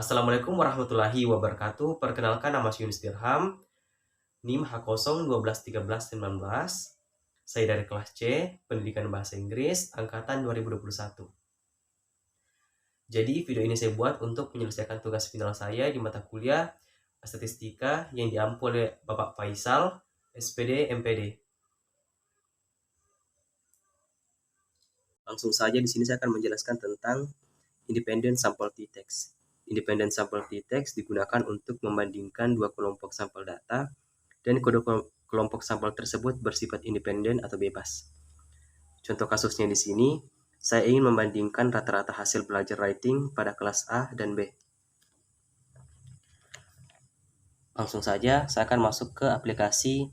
Assalamualaikum warahmatullahi wabarakatuh. Perkenalkan, nama saya Yunus Dirham, NIM H0121319. Saya dari kelas C, Pendidikan Bahasa Inggris, angkatan 2021. Jadi video ini saya buat untuk menyelesaikan tugas final saya di mata kuliah Statistika yang diampu oleh Bapak Faisal, SPD, MPD. Langsung saja di sini saya akan menjelaskan tentang Independent Sample T-Text. Independent Sample T-Text digunakan untuk membandingkan dua kelompok sampel data dan kode kelompok sampel tersebut bersifat independen atau bebas. Contoh kasusnya di sini, saya ingin membandingkan rata-rata hasil belajar writing pada kelas A dan B. Langsung saja, saya akan masuk ke aplikasi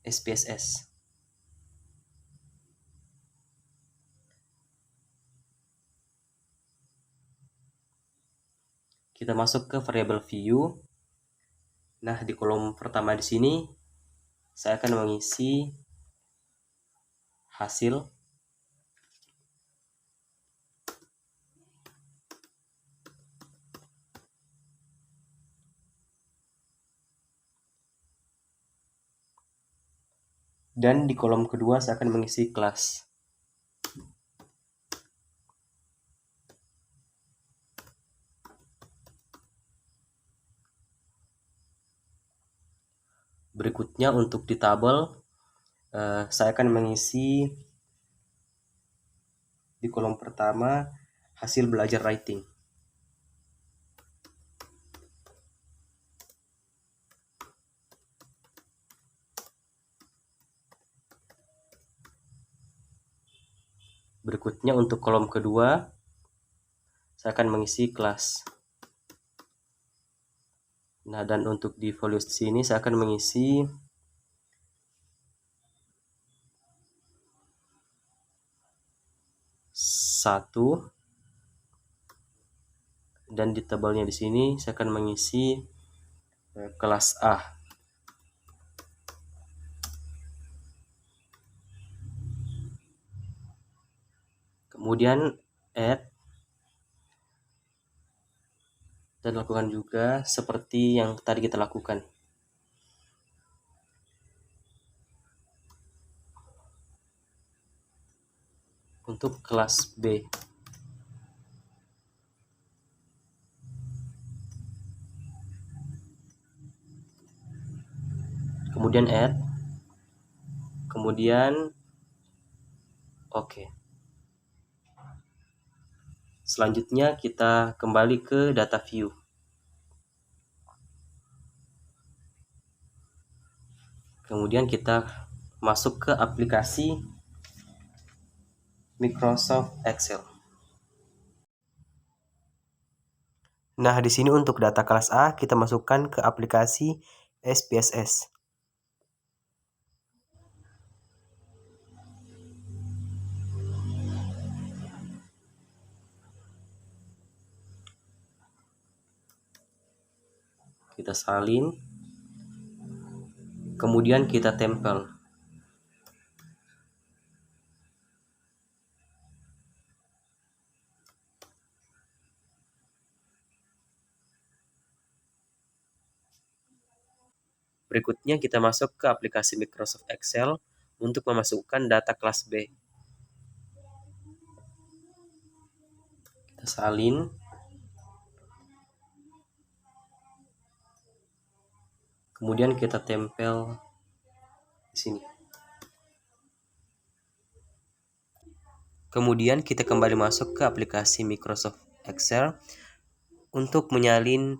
SPSS. Kita masuk ke variable view. Nah, di kolom pertama di sini, saya akan mengisi hasil. Dan di kolom kedua saya akan mengisi kelas. Berikutnya untuk di tabel, saya akan mengisi di kolom pertama hasil belajar writing. Berikutnya untuk kolom kedua, saya akan mengisi kelas. Nah, dan untuk di folio sini saya akan mengisi satu, dan di tabelnya di sini saya akan mengisi kelas A. Kemudian add, dan lakukan juga seperti yang tadi kita lakukan. Untuk kelas B. Kemudian add. Kemudian oke. Selanjutnya kita kembali ke data view. Kemudian kita masuk ke aplikasi Microsoft Excel. Nah, di sini untuk data kelas A kita masukkan ke aplikasi SPSS. Kita salin, kemudian kita tempel. Berikutnya kita masuk ke aplikasi Microsoft Excel untuk memasukkan data kelas B. Kita salin. Kemudian kita tempel di sini. Kemudian kita kembali masuk ke aplikasi Microsoft Excel untuk menyalin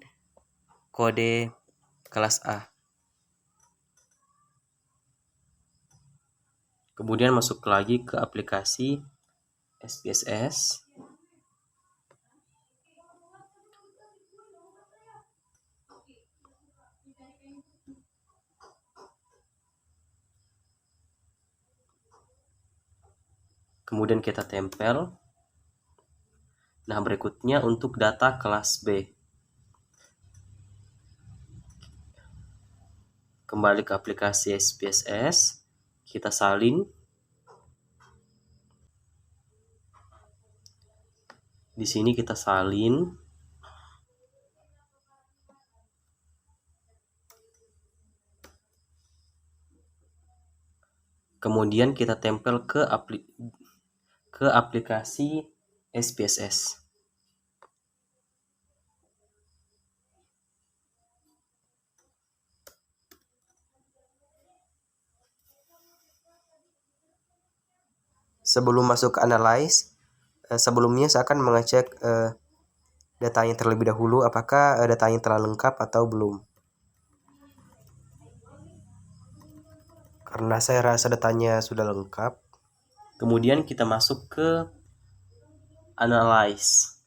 kode kelas A. Kemudian masuk lagi ke aplikasi SPSS. Kemudian kita tempel. Nah, berikutnya untuk data kelas B. Kembali ke aplikasi SPSS, kita salin. Di sini kita salin. Kemudian kita tempel ke aplikasi SPSS. Sebelum masuk ke analyze, sebelumnya saya akan mengecek datanya terlebih dahulu, apakah datanya telah lengkap atau belum. Karena saya rasa datanya sudah lengkap, kemudian kita masuk ke analyze.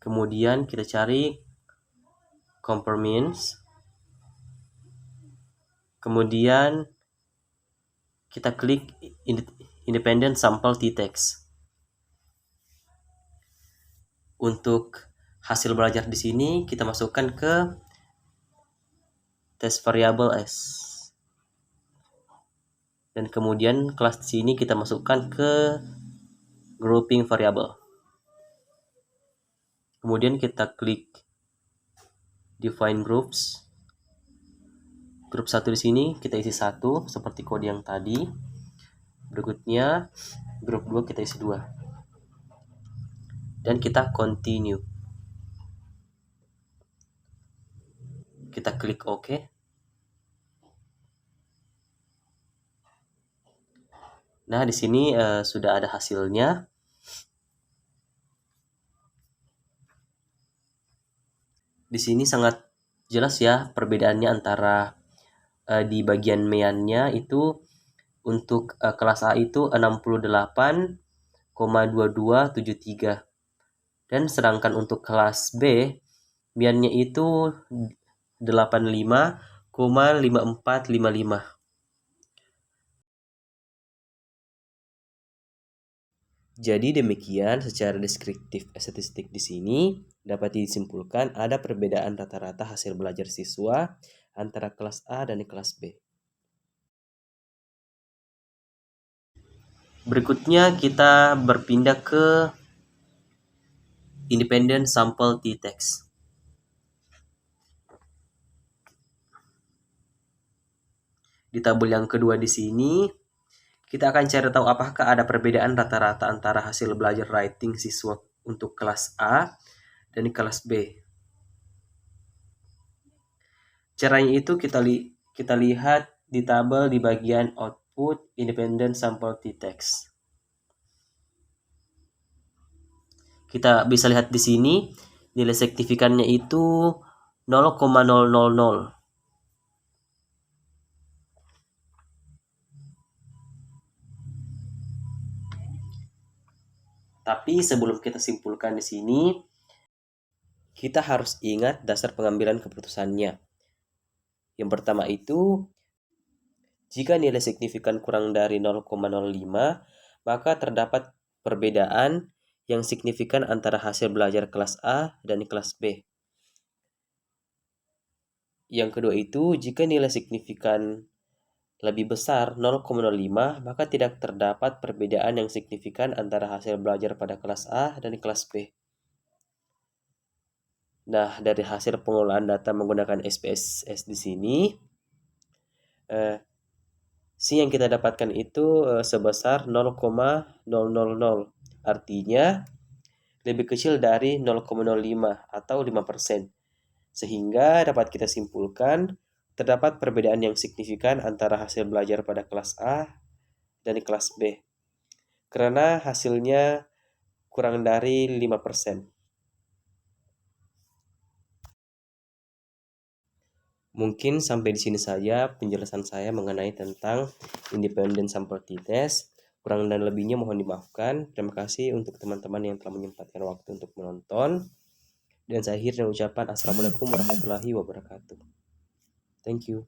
Kemudian kita cari compare means. Kemudian kita klik independent sample t-text. Untuk hasil belajar di sini kita masukkan ke test variable S. Dan kemudian kelas di sini kita masukkan ke grouping variable. Kemudian kita klik define groups. Grup 1 di sini kita isi 1 seperti kode yang tadi. Berikutnya grup 2 kita isi 2. Dan kita continue. Kita klik OK. Nah, di sini sudah ada hasilnya. Di sini sangat jelas ya perbedaannya antara di bagian meannya itu untuk kelas A itu 68,2273. Dan sedangkan untuk kelas B meannya itu 85,5455. Jadi demikian secara deskriptif statistik di sini dapat disimpulkan ada perbedaan rata-rata hasil belajar siswa antara kelas A dan kelas B. Berikutnya kita berpindah ke independent sample t-text. Di tabel yang kedua di sini kita akan cari tahu apakah ada perbedaan rata-rata antara hasil belajar writing siswa untuk kelas A dan kelas B. Caranya itu kita lihat di tabel di bagian output independent sample t-text. Kita bisa lihat di sini nilai signifikannya itu 0,000. Tapi sebelum kita simpulkan di sini, kita harus ingat dasar pengambilan keputusannya. Yang pertama itu, jika nilai signifikan kurang dari 0,05, maka terdapat perbedaan yang signifikan antara hasil belajar kelas A dan kelas B. Yang kedua itu, jika nilai signifikan lebih besar 0,05, maka tidak terdapat perbedaan yang signifikan antara hasil belajar pada kelas A dan kelas B. Nah, dari hasil pengolahan data menggunakan SPSS di sini, C yang kita dapatkan itu sebesar 0,000. Artinya lebih kecil dari 0,05 atau 5%. Sehingga dapat kita simpulkan terdapat perbedaan yang signifikan antara hasil belajar pada kelas A dan kelas B. Karena hasilnya kurang dari 5%. Mungkin sampai di sini saja penjelasan saya mengenai tentang independent sample t-test. Kurang dan lebihnya mohon dimaafkan. Terima kasih untuk teman-teman yang telah menyempatkan waktu untuk menonton. Dan saya akhiri dengan ucapan Assalamualaikum warahmatullahi wabarakatuh. Thank you.